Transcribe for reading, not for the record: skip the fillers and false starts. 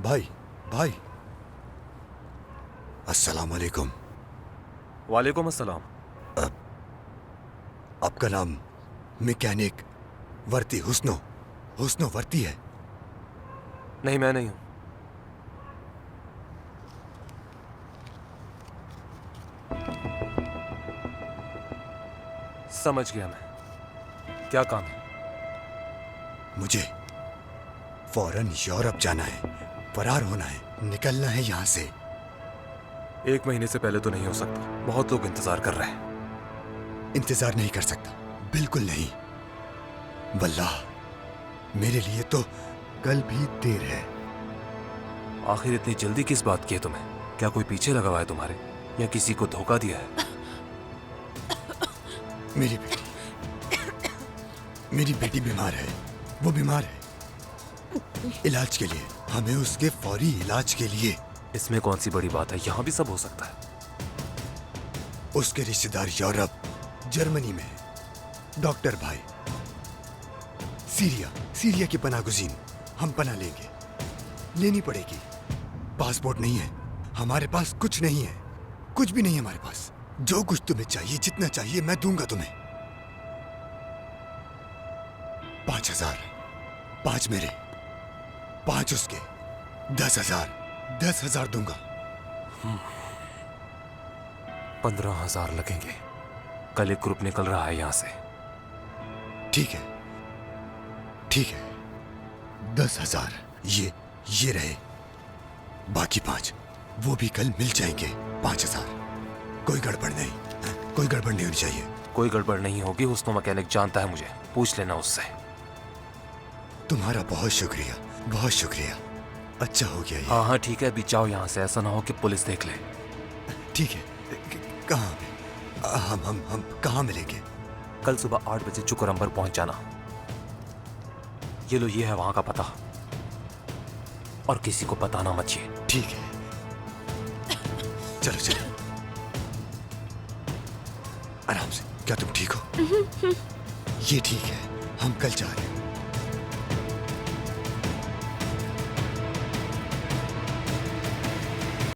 भाई भाई, अस्सलाम वालेकुम। वालेकुम अस्सलाम। आपका नाम मैकेनिक वर्ती हुस्नो वर्ती है? नहीं, मैं नहीं हूं। समझ गया मैं। क्या काम है? मुझे फौरन यूरोप जाना है, फरार होना है, निकलना है यहाँ से। 1 महीने से पहले तो नहीं हो सकता। बहुत लोग इंतजार कर रहे हैं। इंतजार नहीं कर सकता, बिल्कुल नहीं। वल्लाह, मेरे लिए तो कल भी देर है। आखिर इतनी जल्दी किस बात की है तुम्हें? क्या कोई पीछे लगा हुआ है तुम्हारे, या किसी को धोखा दिया है? मेरी बेटी बीमार है। वो बीमार है, इलाज के लिए। हमें उसके फौरी इलाज के लिए। इसमें कौन सी बड़ी बात है? यहाँ भी सब हो सकता है। उसके रिश्तेदार यूरोप, जर्मनी में है। डॉक्टर भाई, सीरिया की पनागुज़ीन। हम पना लेनी पड़ेगी। पासपोर्ट नहीं है हमारे पास, कुछ नहीं है, कुछ भी नहीं है हमारे पास। जो कुछ तुम्हें चाहिए, जितना चाहिए मैं दूंगा तुम्हें। 5,000, 5 मेरे, 5 उसके, 10,000 दूंगा। 15,000 लगेंगे। कल एक ग्रुप निकल रहा है यहाँ से। ठीक है, 10,000 ये रहे। बाकी 5 वो भी कल मिल जाएंगे। 5,000। कोई गड़बड़ नहीं, कोई गड़बड़ नहीं होनी चाहिए। कोई गड़बड़ नहीं होगी। हुस्नो मैकेनिक जानता है मुझे, पूछ लेना उससे। तुम्हारा बहुत शुक्रिया, बहुत शुक्रिया। अच्छा हो गया ये। हाँ ठीक है, अभी जाओ यहाँ से। ऐसा ना हो कि पुलिस देख ले। ठीक है। कहाँ हम कहाँ मिलेंगे? कल सुबह 8 बजे चुकरम्बर पहुंच जाना। ये लो, ये है वहां का पता, और किसी को बताना मत ये। ठीक है, चलो आराम से। क्या तुम ठीक हो? ये ठीक है, हम कल जा रहे हैं।